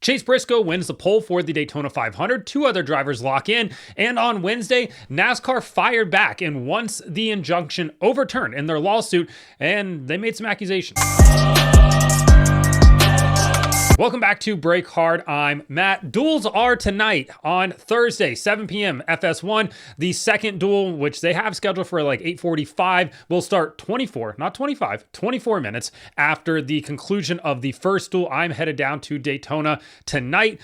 Chase Briscoe wins the pole for the Daytona 500. Two other drivers lock in. And on Wednesday, NASCAR fired back and wants the injunction overturned in their lawsuit, and they made some accusations. Welcome back to Break Hard. I'm Matt. Duels are tonight on Thursday, 7 p.m. FS1. The second duel, which they have scheduled for like 8:45, will start 24 minutes after the conclusion of the first duel. I'm headed down to Daytona tonight.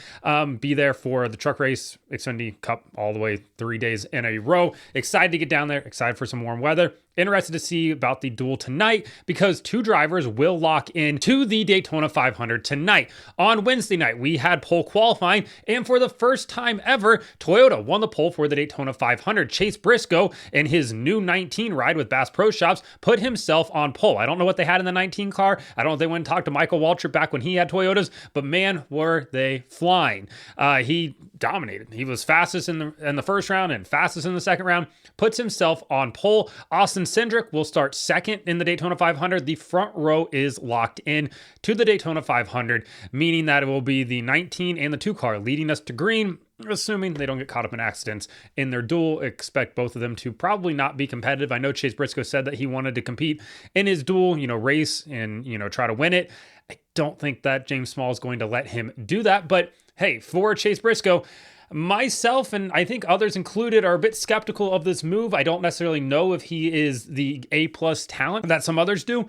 Be there for the truck race, Xfinity Cup, all the way 3 days in a row. Excited to get down there. Excited for some warm weather. Interested to see about the duel tonight because two drivers will lock in to the Daytona 500 tonight. On Wednesday night, we had pole qualifying, and for the first time ever, Toyota won the pole for the Daytona 500. Chase Briscoe, in his new 19 ride with Bass Pro Shops, put himself on pole. I don't know what they had in the 19 car. I don't know if they went and talked to Michael Waltrip back when he had Toyotas, but man, were they flying. He dominated. He was fastest in the first round and fastest in the second round. Puts himself on pole. Austin Cindric will start second in the Daytona 500. The front row is locked in to the Daytona 500, meaning that it will be the 19 and the 2 car leading us to green, assuming they don't get caught up in accidents in their duel. Expect both of them to probably not be competitive. I know Chase Briscoe said that he wanted to compete in his duel, race and, try to win it. I don't think that James Small is going to let him do that, but hey, for Chase Briscoe, myself and I think others included are a bit skeptical of this move. I don't necessarily know if he is the A+ talent that some others do.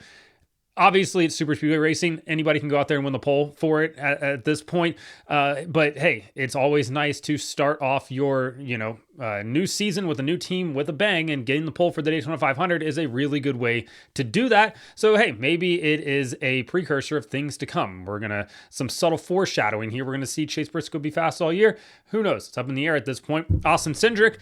Obviously, it's super speedway racing. Anybody can go out there and win the pole for it at this point. But hey, it's always nice to start off your, new season with a new team with a bang, and getting the pole for the Daytona 500 is a really good way to do that. So hey, maybe it is a precursor of things to come. Some subtle foreshadowing here. We're going to see Chase Briscoe be fast all year. Who knows? It's up in the air at this point. Austin Cindric,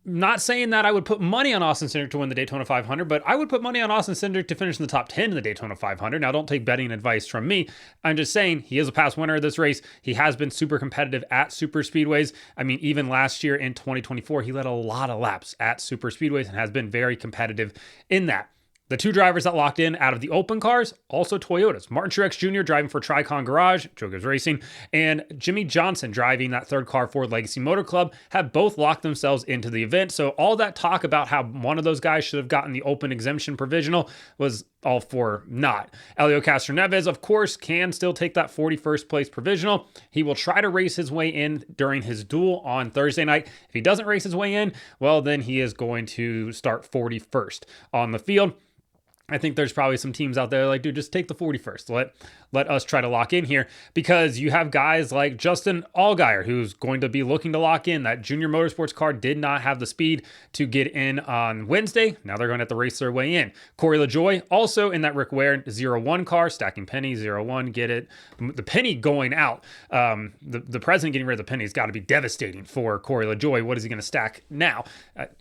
not saying that I would put money on Austin Cindric to win the Daytona 500, but I would put money on Austin Cindric to finish in the top 10 in the Daytona 500. Now, don't take betting advice from me. I'm just saying he is a past winner of this race. He has been super competitive at super speedways. I mean, even last year in 2024, he led a lot of laps at super speedways and has been very competitive in that. The two drivers that locked in out of the open cars, also Toyotas. Martin Truex Jr. driving for Tricon Garage, Joe Gibbs Racing, and Jimmie Johnson driving that third car for Legacy Motor Club have both locked themselves into the event. So all that talk about how one of those guys should have gotten the open exemption provisional was all for naught. Elio Castroneves, of course, can still take that 41st place provisional. He will try to race his way in during his duel on Thursday night. If he doesn't race his way in, well, then he is going to start 41st on the field. I think there's probably some teams out there like, dude, just take the 41st. Let us try to lock in here, because you have guys like Justin Allgaier, who's going to be looking to lock in. That Junior Motorsports car did not have the speed to get in on Wednesday. Now they're going to have to race their way in. Corey LaJoie, also in that Rick Ware 0-1 car, stacking pennies, 0-1, get it. The penny going out. The president getting rid of the penny has got to be devastating for Corey LaJoie. What is he going to stack now?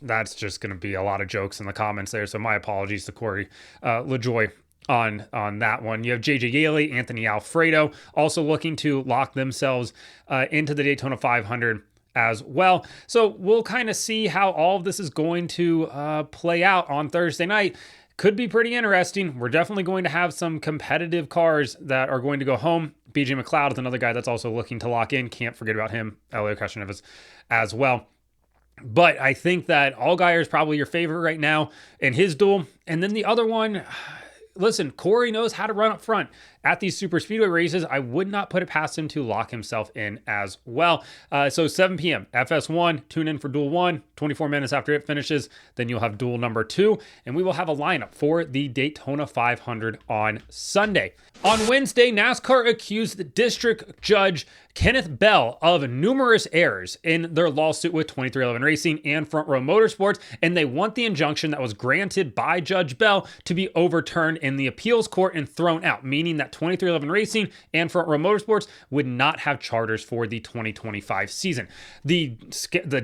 That's just going to be a lot of jokes in the comments there. So my apologies to Corey LaJoie on that one. You have JJ Yaley, Anthony Alfredo also looking to lock themselves into the Daytona 500 as well. So we'll kind of see how all of this is going to play out on Thursday night. Could be pretty interesting. We're definitely going to have some competitive cars that are going to go home. BJ McLeod is another guy that's also looking to lock in. Can't forget about him. Elio Castroneves as well. But I think that Allgaier is probably your favorite right now in his duel. And then the other one, listen, Corey knows how to run up front at these super speedway races. I would not put it past him to lock himself in as well. So 7 p.m. FS1, tune in for duel 1, 24 minutes after it finishes. Then you'll have duel number 2, and we will have a lineup for the Daytona 500 on Sunday. On Wednesday, NASCAR accused the district judge Kenneth Bell of numerous errors in their lawsuit with 2311 Racing and Front Row Motorsports, and they want the injunction that was granted by Judge Bell to be overturned in the appeals court and thrown out, meaning that 2311 Racing and Front Row Motorsports would not have charters for the 2025 season. The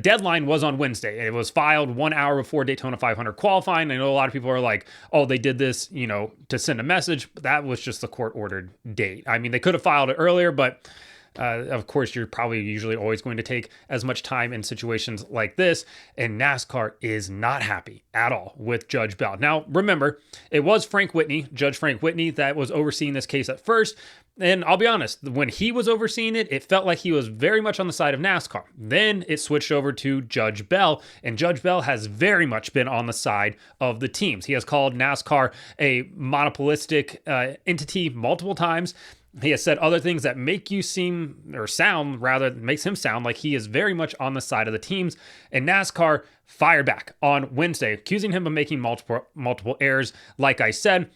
deadline was on Wednesday. It was filed 1 hour before Daytona 500 qualifying. I know a lot of people are like, oh, they did this, to send a message, but that was just the court-ordered date. I mean, they could have filed it earlier, but Of course, you're probably usually always going to take as much time in situations like this, and NASCAR is not happy at all with Judge Bell. Now, remember, it was Judge Frank Whitney, that was overseeing this case at first. And I'll be honest, when he was overseeing it, it felt like he was very much on the side of NASCAR. Then it switched over to Judge Bell, and Judge Bell has very much been on the side of the teams. He has called NASCAR a monopolistic entity multiple times. He has said other things that makes him sound like he is very much on the side of the teams. And NASCAR fired back on Wednesday, accusing him of making multiple errors, like I said.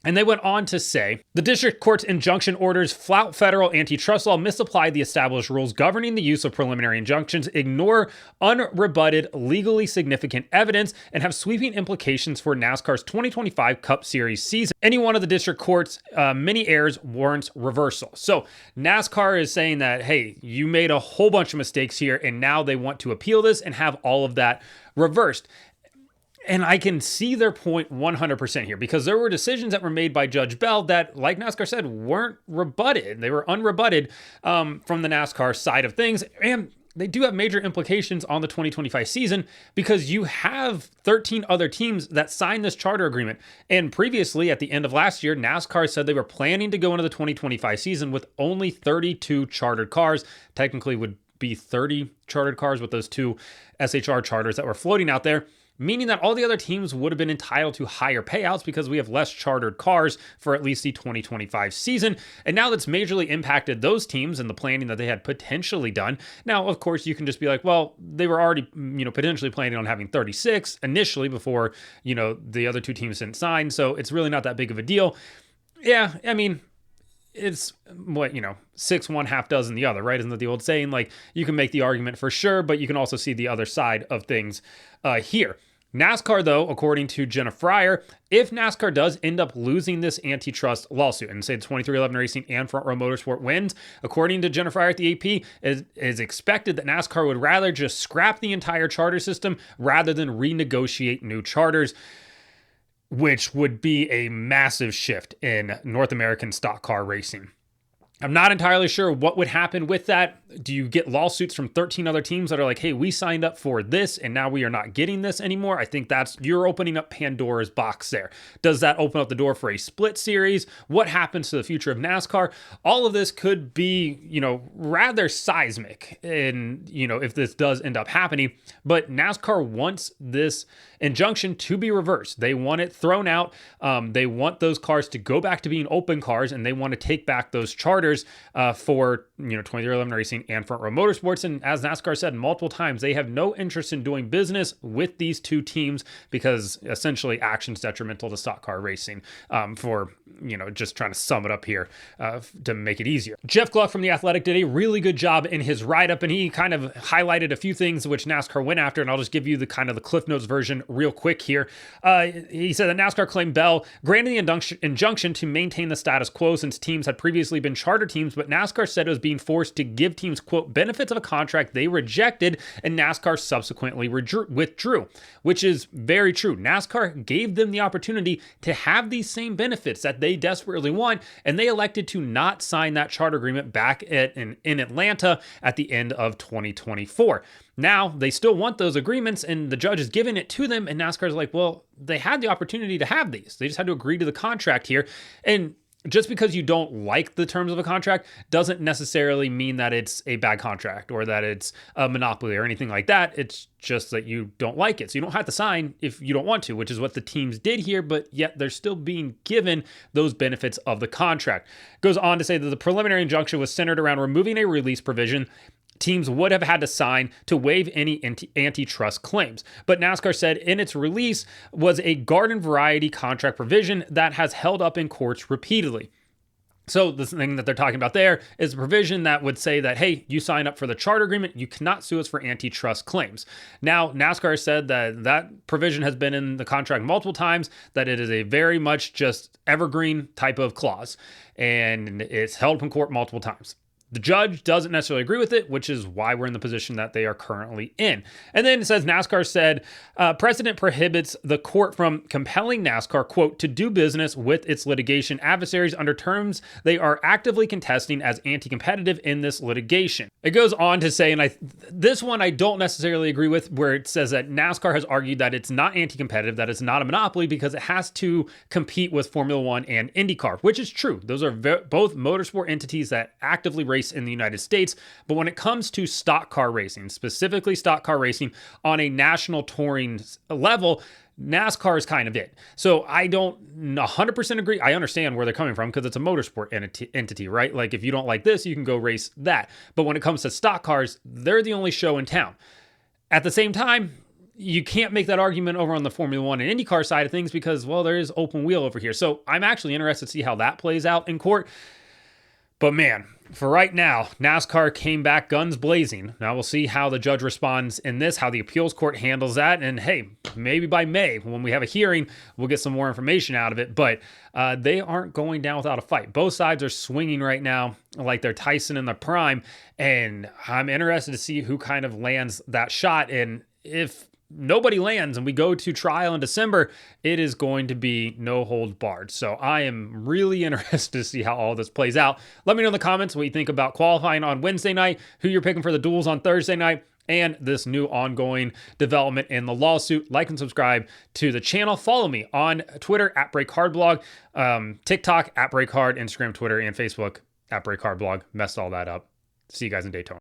And they went on to say, the district court's injunction orders flout federal antitrust law, misapply the established rules governing the use of preliminary injunctions, ignore unrebutted, legally significant evidence, and have sweeping implications for NASCAR's 2025 Cup Series season. Any one of the district court's many errors warrants reversal. So NASCAR is saying that, hey, you made a whole bunch of mistakes here, and now they want to appeal this and have all of that reversed. And I can see their point 100% here, because there were decisions that were made by Judge Bell that, like NASCAR said, weren't rebutted. They were unrebutted from the NASCAR side of things. And they do have major implications on the 2025 season, because you have 13 other teams that signed this charter agreement. And previously, at the end of last year, NASCAR said they were planning to go into the 2025 season with only 32 chartered cars. Technically would be 30 chartered cars with those two SHR charters that were floating out there, meaning that all the other teams would have been entitled to higher payouts because we have less chartered cars for at least the 2025 season. And now that's majorly impacted those teams and the planning that they had potentially done. Now, of course, you can just be like, well, they were already, potentially planning on having 36 initially before, the other two teams didn't sign. So it's really not that big of a deal. Yeah, I mean, it's what, 6 one, half dozen the other, right? Isn't that the old saying? Like, you can make the argument for sure, but you can also see the other side of things here. NASCAR, though, according to Jenna Fryer, if NASCAR does end up losing this antitrust lawsuit, and say the 2311 Racing and Front Row Motorsport wins, according to Jenna Fryer at the AP, is expected that NASCAR would rather just scrap the entire charter system rather than renegotiate new charters, which would be a massive shift in North American stock car racing. I'm not entirely sure what would happen with that. Do you get lawsuits from 13 other teams that are like, hey, we signed up for this and now we are not getting this anymore? I think you're opening up Pandora's box there. Does that open up the door for a split series? What happens to the future of NASCAR? All of this could be, rather seismic if this does end up happening. But NASCAR wants this injunction to be reversed. They want it thrown out. They want those cars to go back to being open cars, and they want to take back those charters for 2311 Racing and Front Row Motorsports. And as NASCAR said multiple times, they have no interest in doing business with these two teams because essentially action's detrimental to stock car racing, just trying to sum it up here to make it easier. Jeff Gluck from The Athletic did a really good job in his write-up, and he kind of highlighted a few things which NASCAR went after, and I'll just give you the Cliff Notes version real quick here. He said that NASCAR claimed Bell granted the injunction to maintain the status quo since teams had previously been charter teams, but NASCAR said it was being forced to give teams, quote, benefits of a contract they rejected, and NASCAR subsequently withdrew, which is very true. NASCAR gave them the opportunity to have these same benefits that they desperately want, and they elected to not sign that charter agreement back in Atlanta at the end of 2024. Now, they still want those agreements, and the judge is giving it to them, and NASCAR's like, well, they had the opportunity to have these. They just had to agree to the contract here. And just because you don't like the terms of a contract doesn't necessarily mean that it's a bad contract or that it's a monopoly or anything like that. It's just that you don't like it. So you don't have to sign if you don't want to, which is what the teams did here, but yet they're still being given those benefits of the contract. Goes on to say that the preliminary injunction was centered around removing a release provision teams would have had to sign to waive any antitrust claims. But NASCAR said in its release was a garden variety contract provision that has held up in courts repeatedly. So the thing that they're talking about there is a provision that would say that, hey, you sign up for the charter agreement, you cannot sue us for antitrust claims. Now, NASCAR said that provision has been in the contract multiple times, that it is a very much just evergreen type of clause, and it's held up in court multiple times. The judge doesn't necessarily agree with it, which is why we're in the position that they are currently in. And then it says NASCAR said, precedent prohibits the court from compelling NASCAR, quote, to do business with its litigation adversaries under terms they are actively contesting as anti-competitive in this litigation. It goes on to say, and this one I don't necessarily agree with, where it says that NASCAR has argued that it's not anti-competitive, that it's not a monopoly because it has to compete with Formula One and IndyCar, which is true. Those are both motorsport entities that actively race in the United States. But when it comes to stock car racing, specifically stock car racing on a national touring level, NASCAR is kind of it. So I don't 100% agree. I understand where they're coming from because it's a motorsport entity, right? Like if you don't like this, you can go race that. But when it comes to stock cars, they're the only show in town. At the same time, you can't make that argument over on the Formula One and IndyCar side of things because, well, there is open wheel over here. So I'm actually interested to see how that plays out in court. But man, for right now, NASCAR came back guns blazing. Now we'll see how the judge responds in this, how the appeals court handles that. And hey, maybe by May, when we have a hearing, we'll get some more information out of it. But they aren't going down without a fight. Both sides are swinging right now like they're Tyson in the prime. And I'm interested to see who kind of lands that shot. And if nobody lands and we go to trial in December, it is going to be no holds barred. So I am really interested to see how all this plays out. Let me know in the comments what you think about qualifying on Wednesday night, who you're picking for the duels on Thursday night, and this new ongoing development in the lawsuit. Like and subscribe to the channel. Follow me on Twitter at BreakHardBlog, TikTok at BreakHard, Instagram, Twitter, and Facebook at BreakHardBlog. Messed all that up. See you guys in Daytona.